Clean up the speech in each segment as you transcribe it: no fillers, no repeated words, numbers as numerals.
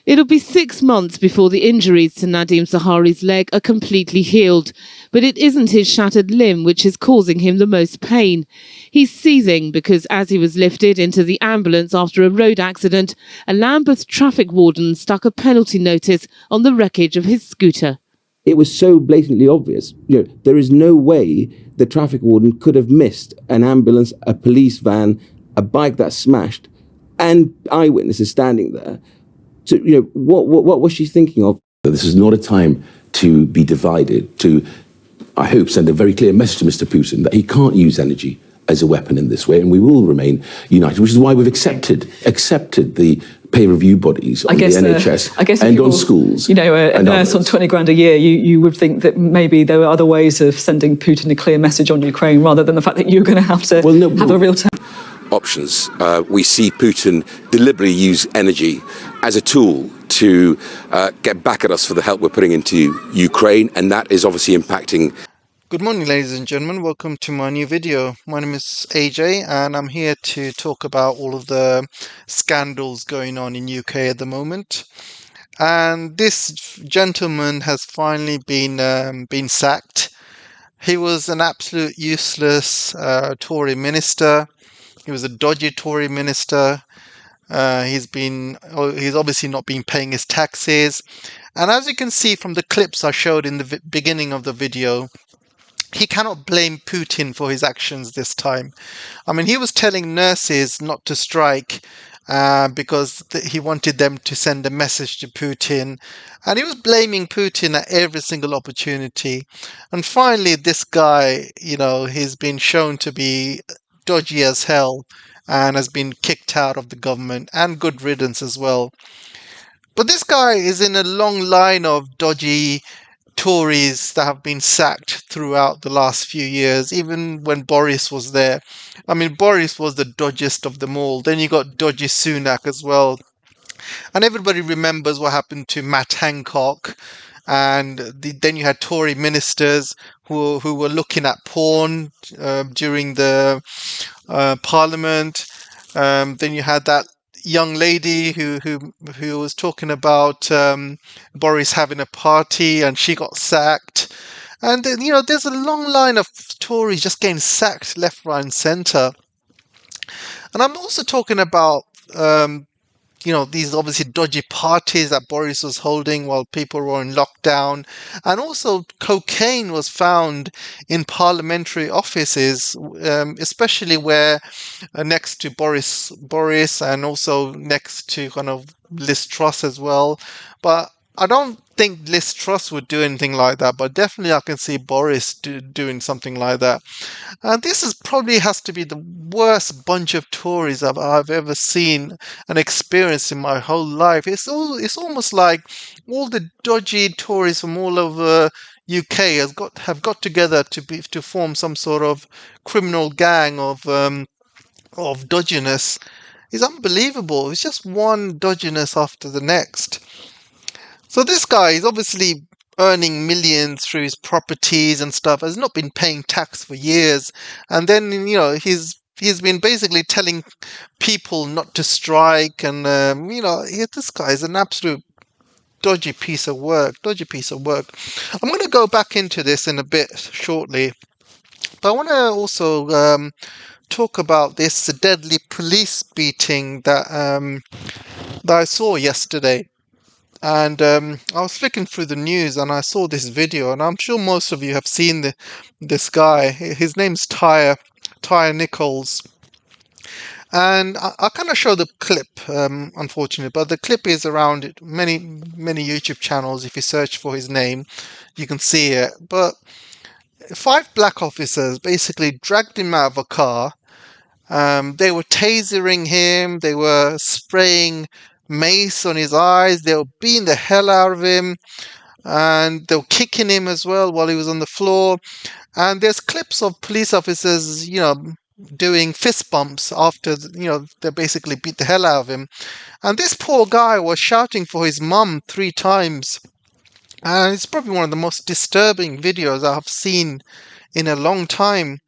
It'll be 6 months before the injuries to Nadim Zahawi's leg are completely healed, but it isn't his shattered limb which is causing him the most pain. He's seething because as he was lifted into the ambulance after a road accident, a Lambeth traffic warden stuck a penalty notice on the wreckage of his scooter. It was so blatantly obvious. There is no way the traffic warden could have missed an ambulance, a police van, a bike that smashed, and eyewitnesses standing there. So, what was she thinking of? This is not a time to be divided, to, I hope, send a very clear message to Mr. Putin that he can't use energy as a weapon in this way, and we will remain united, which is why we've accepted the pay review bodies on the NHS and on schools. A nurse on 20 grand a year, you would think that maybe there were other ways of sending Putin a clear message on Ukraine rather than the fact that you're going to have to have a real options. We see Putin deliberately use energy as a tool to get back at us for the help we're putting into Ukraine, and that is obviously impacting. Good morning, ladies and gentlemen. Welcome to my new video. My name is AJ and I'm here to talk about all of the scandals going on in UK at the moment. And this gentleman has finally been sacked. He was an absolute useless Tory minister. He was a dodgy Tory minister. He's obviously not been paying his taxes. And as you can see from the clips I showed in the beginning of the video, he cannot blame Putin for his actions this time. I mean, he was telling nurses not to strike because he wanted them to send a message to Putin. And he was blaming Putin at every single opportunity. And finally, this guy, he's been shown to be dodgy as hell and has been kicked out of the government, and good riddance as well. But this guy is in a long line of dodgy Tories that have been sacked throughout the last few years, even when Boris was there. I mean, Boris was the dodgiest of them all. Then you got Dodgy Sunak as well. And everybody remembers what happened to Matt Hancock. And then you had Tory ministers who were looking at porn during the Parliament. Then you had that young lady who was talking about Boris having a party and she got sacked. And then, there's a long line of Tories just getting sacked left, right and centre. And I'm also talking about these obviously dodgy parties that Boris was holding while people were in lockdown. And also cocaine was found in parliamentary offices, especially where next to Boris and also next to kind of Liz Truss as well. But I don't think Liz Truss would do anything like that, but definitely I can see Boris doing something like that. And this probably has to be the worst bunch of Tories I've ever seen and experienced in my whole life. It's almost like all the dodgy Tories from all over UK have got together to form some sort of criminal gang of dodginess. It's unbelievable. It's just one dodginess after the next. So this guy is obviously earning millions through his properties and stuff, has not been paying tax for years. And then, he's been basically telling people not to strike. And, this guy is an absolute dodgy piece of work. I'm going to go back into this in a bit shortly. But I want to also talk about this deadly police beating that I saw yesterday. And I was flicking through the news and I saw this video, and I'm sure most of you have seen this guy. His name's Tyre Nichols. And I kind of show the clip, unfortunately, but the clip is around many YouTube channels. If you search for his name, you can see it. But 5 black officers basically dragged him out of a car. They were tasering him. They were spraying mace on his eyes. They were beating the hell out of him, and they were kicking him as well while he was on the floor. And there's clips of police officers, doing fist bumps after, they basically beat the hell out of him. And this poor guy was shouting for his mum 3 times. And it's probably one of the most disturbing videos I've seen in a long time.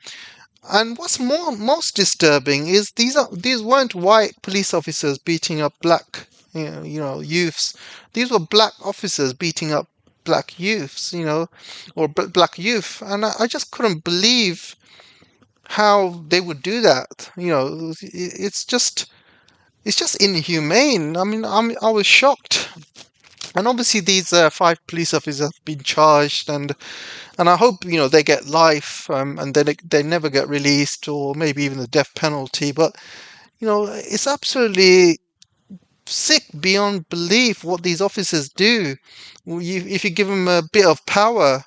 And what's most disturbing is these weren't white police officers beating up black youths. These were black officers beating up black youths, or black youth, and I just couldn't believe how they would do that. It's just inhumane. I mean, I was shocked. And obviously, these 5 police officers have been charged, and I hope they get life, and then they never get released, or maybe even the death penalty. But it's absolutely sick beyond belief what these officers do. If you give them a bit of power.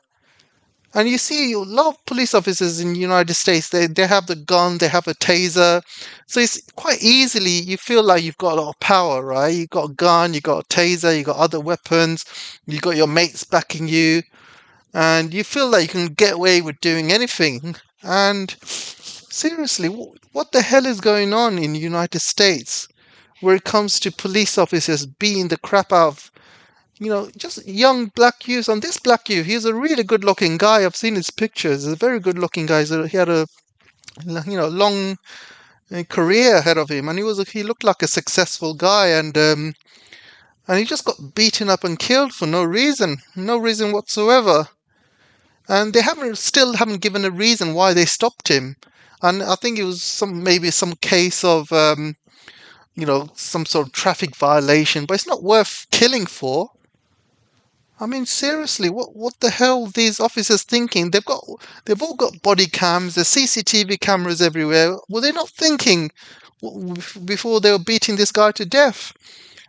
And you see a lot of police officers in the United States, they have the gun, they have a taser. So it's quite easily, you feel like you've got a lot of power, right? You've got a gun, you've got a taser, you've got other weapons, you've got your mates backing you, and you feel like you can get away with doing anything. And seriously, what the hell is going on in the United States where it comes to police officers beating the crap out of just young black youths? And this black youth, he's a really good-looking guy. I've seen his pictures. He's a very good-looking guy. He had a long career ahead of him, and he looked like a successful guy, and he just got beaten up and killed for no reason whatsoever. And they still haven't given a reason why they stopped him. And I think it was maybe some case of some sort of traffic violation, but it's not worth killing for. I mean, seriously, what the hell are these officers thinking? They've all got body cams, there's CCTV cameras everywhere. Were they not thinking before they were beating this guy to death?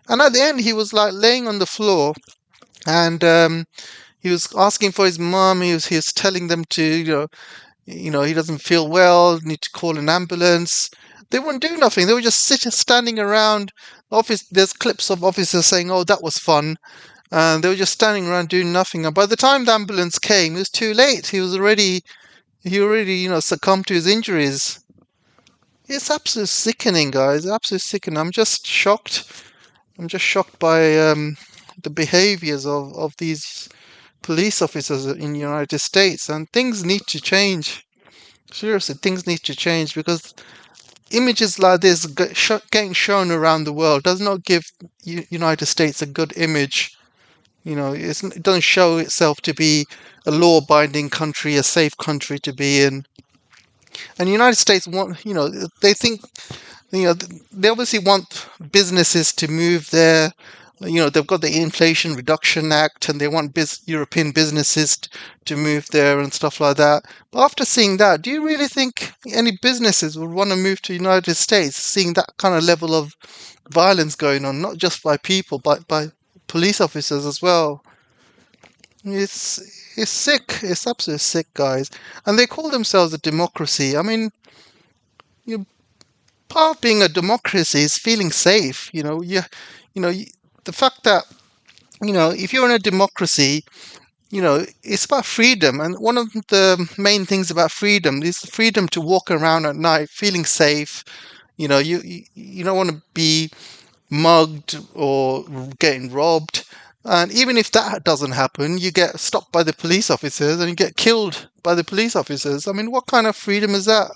And at the end, he was like laying on the floor, and he was asking for his mum. He was telling them to he doesn't feel well, need to call an ambulance. They wouldn't do nothing. They were just standing around. There's clips of officers saying, "Oh, that was fun." And they were just standing around doing nothing. And by the time the ambulance came, it was too late. He already, succumbed to his injuries. It's absolutely sickening, guys. Absolutely sickening. I'm just shocked. I'm just shocked by the behaviors of these police officers in the United States. And things need to change. Seriously, things need to change, because images like this getting shown around the world does not give United States a good image. It doesn't show itself to be a law-abiding country, a safe country to be in. And the United States they think, they obviously want businesses to move there. They've got the Inflation Reduction Act, and they want European businesses to move there and stuff like that. But after seeing that, do you really think any businesses would want to move to the United States, seeing that kind of level of violence going on, not just by people, but by police officers as well? It's sick. It's absolutely sick, guys. And they call themselves a democracy. I mean, part of being a democracy is feeling safe. The fact that if you're in a democracy, it's about freedom. And one of the main things about freedom is the freedom to walk around at night feeling safe. You don't want to be mugged or getting robbed. And even if that doesn't happen, you get stopped by the police officers and you get killed by the police officers. I mean, what kind of freedom is that?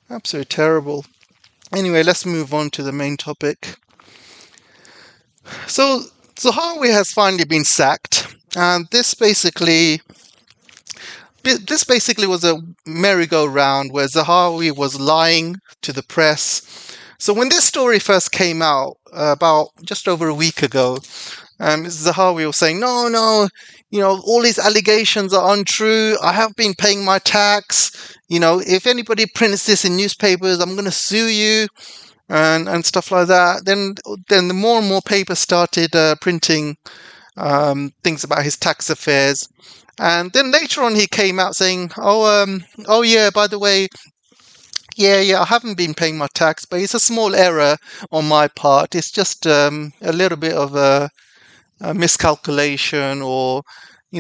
Absolutely terrible. Anyway, let's move on to the main topic. So Zahawi has finally been sacked, and this basically was a merry-go-round where Zahawi was lying to the press. So when this story first came out about just over a week ago, Zahawi was saying, no, all these allegations are untrue. I have been paying my tax. If anybody prints this in newspapers, I'm going to sue you, and stuff like that. Then the more and more papers started printing things about his tax affairs. And then later on, he came out saying, oh yeah, by the way, yeah, I haven't been paying my tax, but it's a small error on my part. It's just a little bit of a miscalculation, or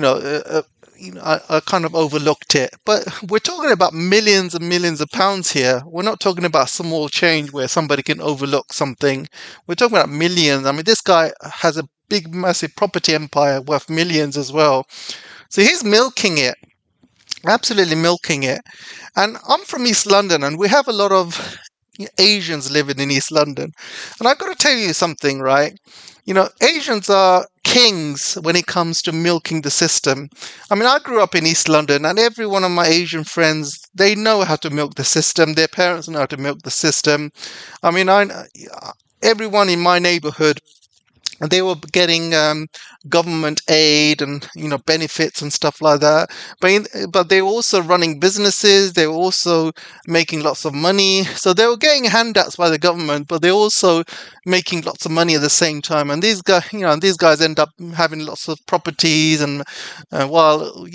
I kind of overlooked it. But we're talking about millions and millions of pounds here. We're not talking about small change where somebody can overlook something. We're talking about millions. I mean, this guy has a big, massive property empire worth millions as well. So he's milking it. Absolutely milking it. And I'm from East London, and we have a lot of Asians living in East London. And I've got to tell you something, right? Asians are kings when it comes to milking the system. I mean, I grew up in East London, and every one of my Asian friends, they know how to milk the system. Their parents know how to milk the system. I mean, everyone in my neighborhood, and they were getting government aid and benefits and stuff like that. But they were also running businesses. They were also making lots of money. So they were getting handouts by the government, but they're also making lots of money at the same time. And these guys end up having lots of properties, and while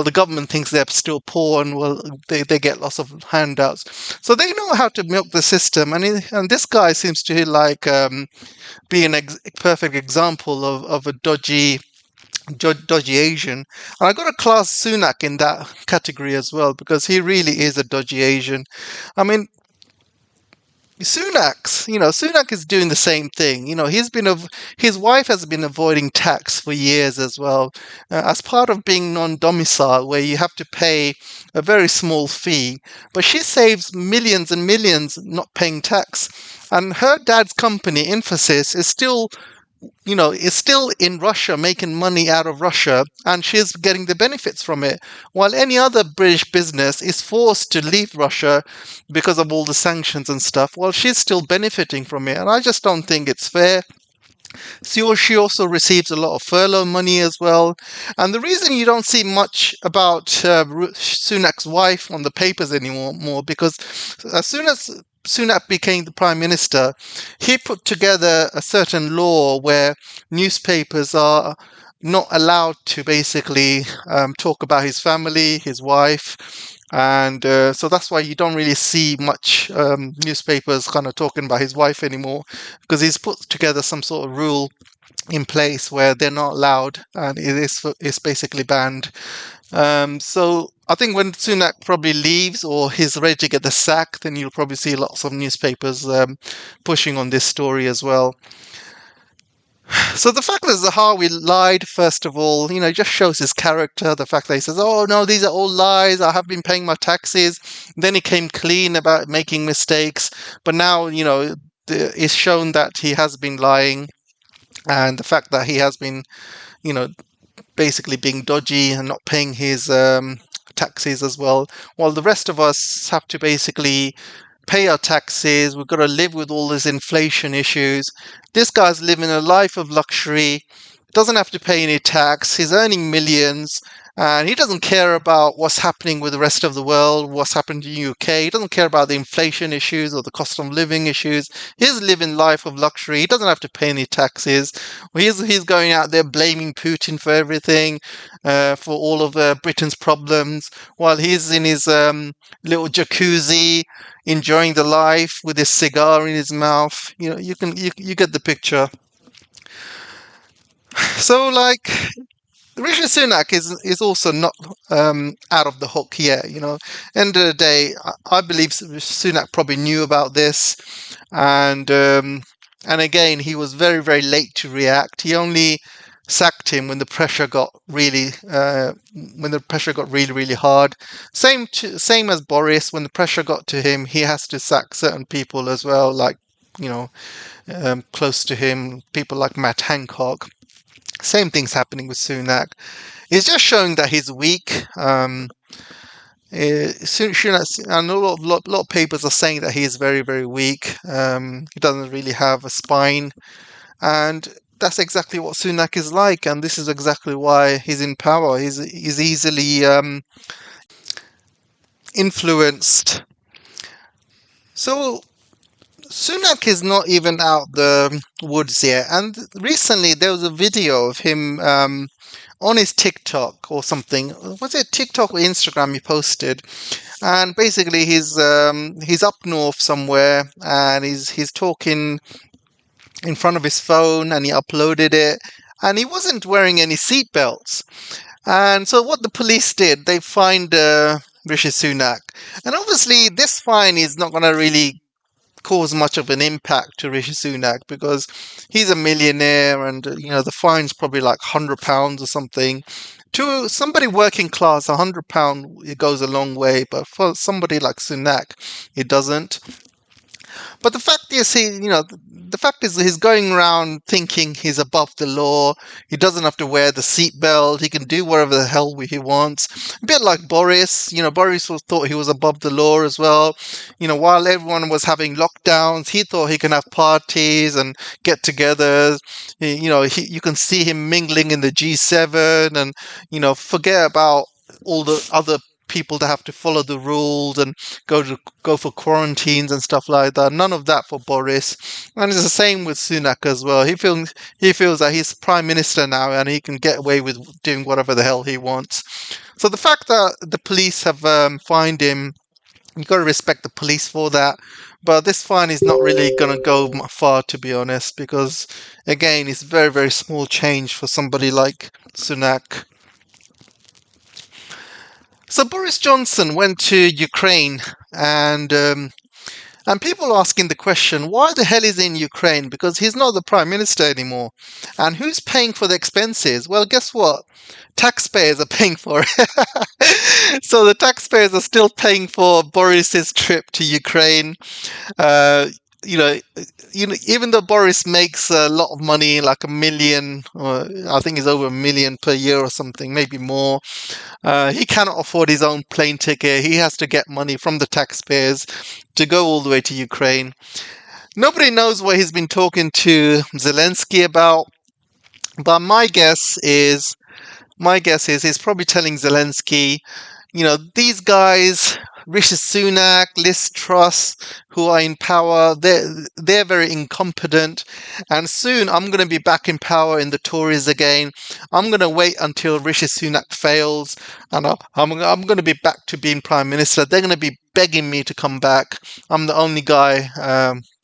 the government thinks they're still poor, and they get lots of handouts. So they know how to milk the system, and this guy seems to like be a perfect example of a dodgy Asian. And I got to class Sunak in that category as well, because he really is a dodgy Asian. I mean, Sunak is doing the same thing. His wife has been avoiding tax for years as well, as part of being non-domicile, where you have to pay a very small fee. But she saves millions and millions not paying tax, and her dad's company, Infosys, is still in Russia, making money out of Russia, and she's getting the benefits from it, while any other British business is forced to leave Russia because of all the sanctions and stuff, while she's still benefiting from it. And I just don't think it's fair. She also receives a lot of furlough money as well. And the reason you don't see much about Sunak's wife on the papers anymore, because as soon as Sunak became the Prime Minister, he put together a certain law where newspapers are not allowed to basically talk about his family, his wife. And so that's why you don't really see much newspapers kind of talking about his wife anymore, because he's put together some sort of rule in place where they're not allowed, and it's basically banned. So I think when Sunak probably leaves, or he's ready to get the sack, then you'll probably see lots of newspapers pushing on this story as well. So the fact that Zahawi lied, first of all, just shows his character. The fact that he says, "Oh no, these are all lies. I have been paying my taxes." Then he came clean about making mistakes, but now it's shown that he has been lying, and the fact that he has been, basically being dodgy and not paying his taxes as well, while the rest of us have to basically pay our taxes. We've got to live with all these inflation issues. This guy's living a life of luxury, doesn't have to pay any tax. He's earning millions, and he doesn't care about what's happening with the rest of the world, what's happened in the UK. He doesn't care about the inflation issues or the cost of living issues. He's living life of luxury. He doesn't have to pay any taxes. He's going out there blaming Putin for everything, for all of Britain's problems, while he's in his little jacuzzi, enjoying the life with his cigar in his mouth. You get the picture. So, like, Rishi Sunak is also not out of the hook yet. End of the day, I believe Sunak probably knew about this, and again, he was very, very late to react. He only sacked him when the pressure got really really hard. Same as Boris. When the pressure got to him, he has to sack certain people as well, like close to him, people like Matt Hancock. Same thing's happening with Sunak. It's just showing that he's weak. Sunak, and a lot of papers are saying that he is very, very weak. He doesn't really have a spine, and that's exactly what Sunak is like. And this is exactly why he's in power. He's easily influenced. So Sunak is not even out the woods yet, and recently there was a video of him on his TikTok or something. Was it TikTok or Instagram he posted? And basically he's up north somewhere, and he's talking in front of his phone, and he uploaded it, and he wasn't wearing any seatbelts. And so what the police did, they fined Rishi Sunak, and obviously this fine is not going to really cause much of an impact to Rishi Sunak, because he's a millionaire, and the fine's probably like £100 or something. To somebody working class, £100 it goes a long way, but for somebody like Sunak, it doesn't. But the fact is, the fact is he's going around thinking he's above the law. He doesn't have to wear the seatbelt. He can do whatever the hell he wants. A bit like Boris. Boris thought he was above the law as well. While everyone was having lockdowns, he thought he can have parties and get-togethers. You can see him mingling in the G7 and, forget about all the other people that have to follow the rules and go for quarantines and stuff like that. None of that for Boris. And it's the same with Sunak as well. He feels that he's prime minister now and he can get away with doing whatever the hell he wants. So the fact that the police have fined him, you've got to respect the police for that. But this fine is not really going to go far, to be honest, because, again, it's very, very small change for somebody like Sunak. So Boris Johnson went to Ukraine, and people are asking the question, why the hell is he in Ukraine? Because he's not the prime minister anymore. And who's paying for the expenses? Well, guess what? Taxpayers are paying for it. So the taxpayers are still paying for Boris's trip to Ukraine. Even though Boris makes a lot of money, like $1 million, or I think it's over $1 million per year or something, maybe more. He cannot afford his own plane ticket. He has to get money from the taxpayers to go all the way to Ukraine. Nobody knows what he's been talking to Zelensky about, but my guess is he's probably telling Zelensky, these guys, Rishi Sunak, Liz Truss, who are in power, they're very incompetent, and soon I'm going to be back in power in the Tories again. I'm going to wait until Rishi Sunak fails, and I'm going to be back to being prime minister. They're going to be begging me to come back. I'm the only guy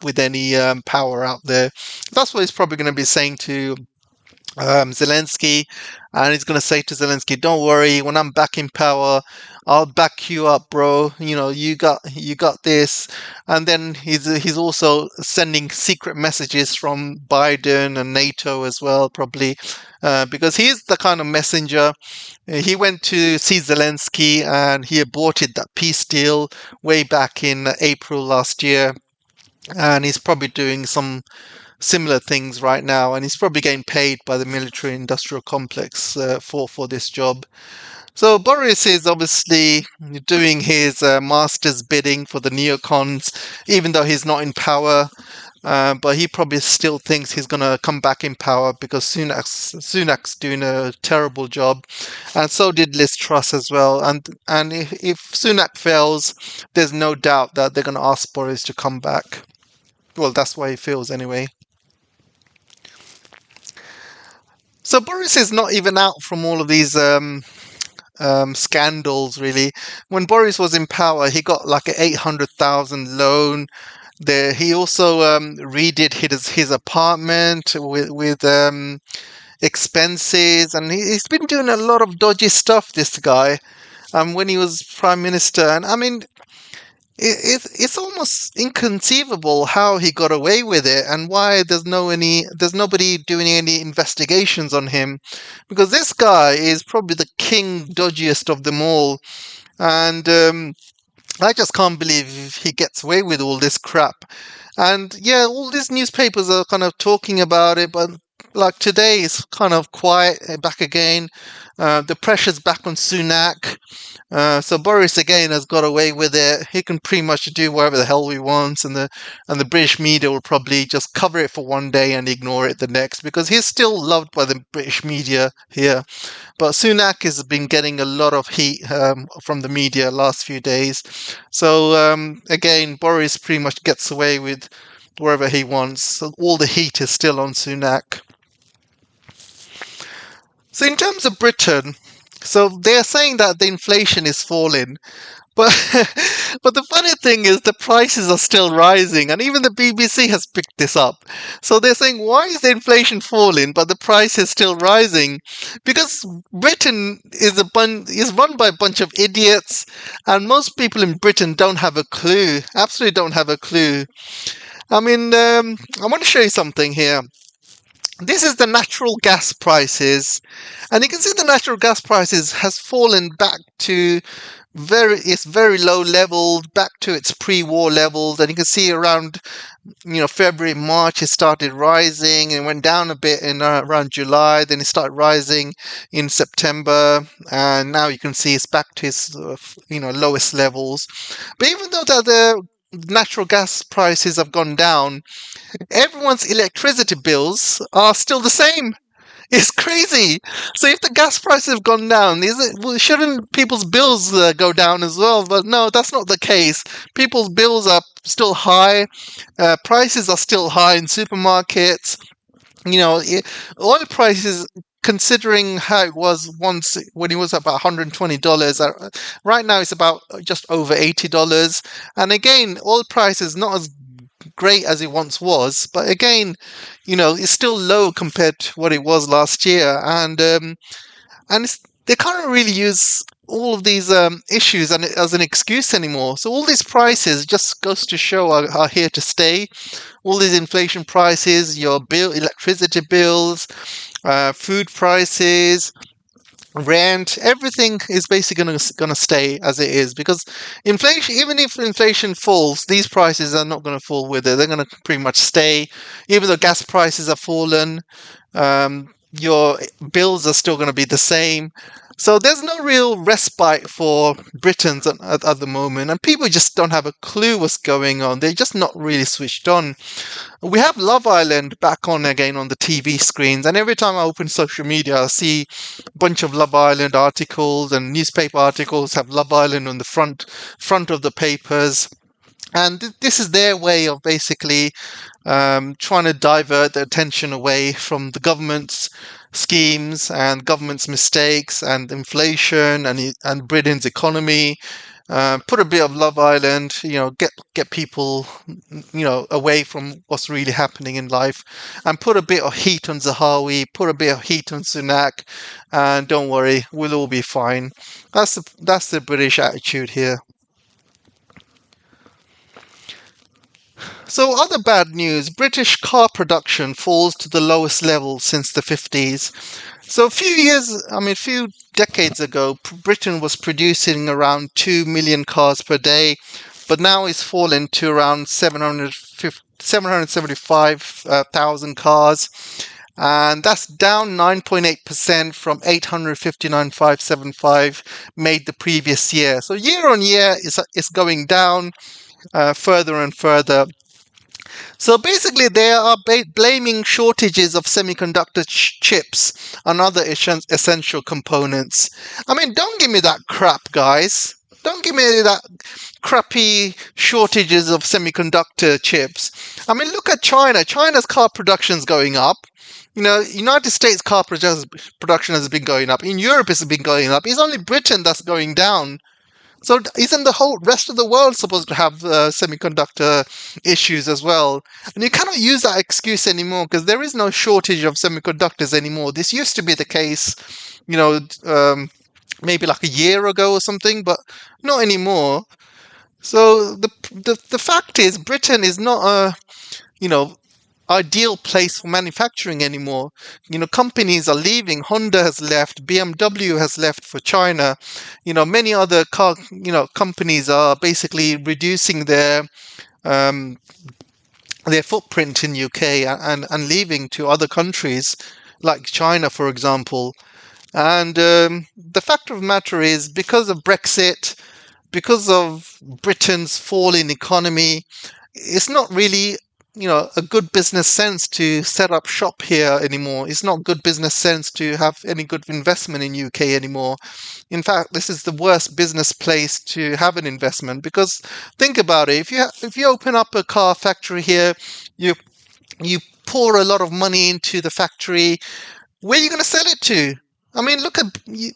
with any power out there. That's what he's probably going to be saying to Zelensky, and he's going to say to Zelensky, don't worry, when I'm back in power, I'll back you up, bro. You got this. And then he's also sending secret messages from Biden and NATO as well, probably, because he's the kind of messenger. He went to see Zelensky and he aborted that peace deal way back in April last year, and he's probably doing some similar things right now, and he's probably getting paid by the military industrial complex for this job. So Boris is obviously doing his master's bidding for the neocons, even though he's not in power. But he probably still thinks he's going to come back in power because Sunak's doing a terrible job, and so did Liz Truss as well. And if Sunak fails, there's no doubt that they're going to ask Boris to come back. Well, that's why he feels anyway. So Boris is not even out from all of these scandals, really. When Boris was in power, he got like an 800,000 loan. He also redid his apartment with expenses, and he's been doing a lot of dodgy stuff, this guy, when he was prime minister. And I mean, it's almost inconceivable how he got away with it and why there's nobody doing any investigations on him, because this guy is probably the king dodgiest of them all, and I just can't believe he gets away with all this crap. And yeah, all these newspapers are kind of talking about it, but like today it's kind of quiet back again. The pressure's back on Sunak. So Boris again has got away with it. He can pretty much do whatever the hell he wants, and the British media will probably just cover it for one day and ignore it the next, because he's still loved by the British media here. But Sunak has been getting a lot of heat from the media last few days. So again, Boris pretty much gets away with wherever he wants. So all the heat is still on Sunak. So in terms of Britain, so they're saying that the inflation is falling, but but the funny thing is the prices are still rising, and even the BBC has picked this up. So they're saying, why is the inflation falling but the price is still rising? Because Britain is run by a bunch of idiots, and most people in Britain don't have a clue, absolutely don't have a clue. I mean, I want to show you something here. This is the natural gas prices, and you can see the natural gas prices has fallen back to it's very low level, back to its pre-war levels, and you can see around February, March it started rising and went down a bit in around July. Then it started rising in September, and now you can see it's back to its lowest levels. But even though the natural gas prices have gone down, everyone's electricity bills are still the same. It's crazy. So if the gas prices have gone down, shouldn't people's bills go down as well? But no, that's not the case. People's bills are still high. Prices are still high in supermarkets. Oil prices, considering how it was once when it was about $120, right now it's about just over $80. And again, oil prices not as great as it once was, but again, it's still low compared to what it was last year, and they can't really use all of these issues as an excuse anymore. So all these prices just goes to show are here to stay. All these inflation prices, your electricity bills, food prices, rent, everything is basically gonna stay as it is, because inflation, even if inflation falls, these prices are not going to fall with it. They're going to pretty much stay. Even though gas prices have fallen, your bills are still going to be the same. So there's no real respite for Britons at the moment, and people just don't have a clue what's going on. They're just not really switched on. We have Love Island back on again on the TV screens, and every time I open social media, I see a bunch of Love Island articles, and newspaper articles have Love Island on the front of the papers. And this is their way of basically trying to divert the attention away from the government's schemes and government's mistakes and inflation and Britain's economy. Put a bit of Love Island, get people, away from what's really happening in life, and put a bit of heat on Zahawi, put a bit of heat on Sunak, and don't worry, we'll all be fine. That's the British attitude here. So, other bad news, British car production falls to the lowest level since the 50s. So, a few decades ago, Britain was producing around 2 million cars per day, but now it's fallen to around 775,000 cars. And that's down 9.8% from 859,575 made the previous year. So, year on year, it's going down further and further. So basically, they are blaming shortages of semiconductor chips and other essential components. I mean, don't give me that crap, guys. Don't give me that crappy shortages of semiconductor chips. I mean, look at China. China's car production's going up. United States car production has been going up. In Europe, it's been going up. It's only Britain that's going down. So isn't the whole rest of the world supposed to have semiconductor issues as well? And you cannot use that excuse anymore, because there is no shortage of semiconductors anymore. This used to be the case, maybe like a year ago or something, but not anymore. So the fact is, Britain is not a ideal place for manufacturing anymore. Companies are leaving. Honda has left. BMW has left for China. Many other car companies are basically reducing their footprint in UK and leaving to other countries like China, for example. And the fact of the matter is, because of Brexit, because of Britain's fall in economy, it's not really a good business sense to set up shop here anymore. It's not good business sense to have any good investment in UK anymore. In fact, this is the worst business place to have an investment, because think about it. If you open up a car factory here, you pour a lot of money into the factory. Where are you going to sell it to? I mean,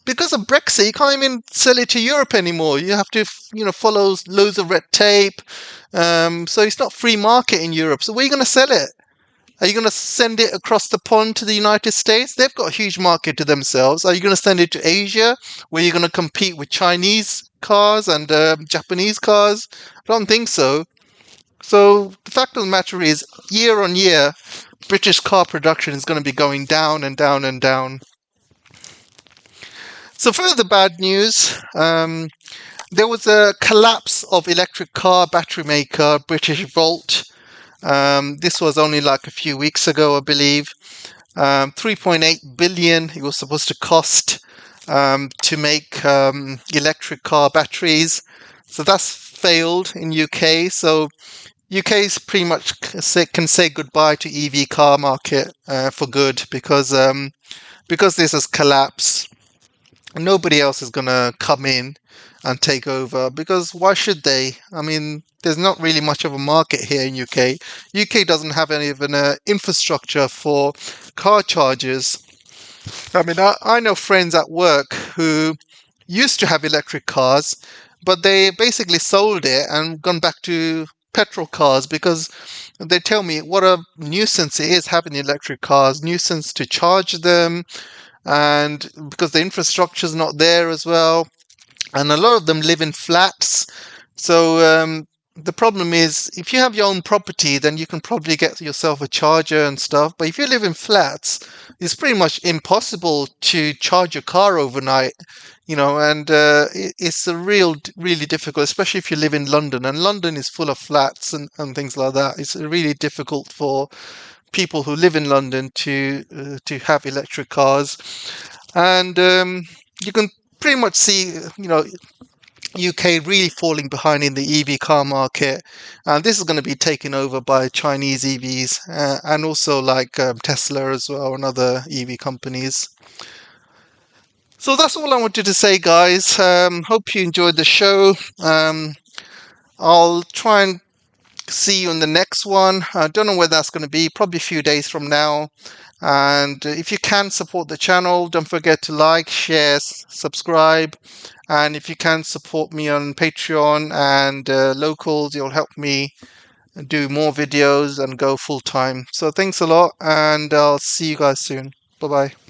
because of Brexit, you can't even sell it to Europe anymore. You have to, follow loads of red tape. So it's not free market in Europe. So where are you going to sell it? Are you going to send it across the pond to the United States? They've got a huge market to themselves. Are you going to send it to Asia, where you're going to compete with Chinese cars and Japanese cars? I don't think so. So the fact of the matter is, year on year, British car production is going to be going down and down and down. So further bad news, There was a collapse of electric car battery maker British Volt. This was only like a few weeks ago, I believe. 3.8 billion it was supposed to cost to make electric car batteries. So that's failed in UK. So UK's pretty much can say goodbye to EV car market for good, because this has collapsed. Nobody else is going to come in and take over, because why should they? I mean, there's not really much of a market here in UK. UK doesn't have any even infrastructure for car chargers. I mean, I know friends at work who used to have electric cars, but they basically sold it and gone back to petrol cars, because they tell me what a nuisance it is having electric cars, nuisance to charge them, and because the infrastructure is not there as well, and a lot of them live in flats. So the problem is, if you have your own property, then you can probably get yourself a charger and stuff. But if you live in flats, it's pretty much impossible to charge your car overnight. And it's really difficult, especially if you live in London. And London is full of flats and things like that. It's really difficult for people who live in London to have electric cars. And you can pretty much see, UK really falling behind in the EV car market, and this is going to be taken over by Chinese EVs and also like Tesla as well, and other EV companies. So that's all I wanted to say, guys. Hope you enjoyed the show. I'll try and see you in the next one. I don't know where that's going to be, probably a few days from now. And if you can support the channel, don't forget to like, share, subscribe. And if you can support me on Patreon and Locals, you'll help me do more videos and go full time. So thanks a lot, and I'll see you guys soon. Bye bye.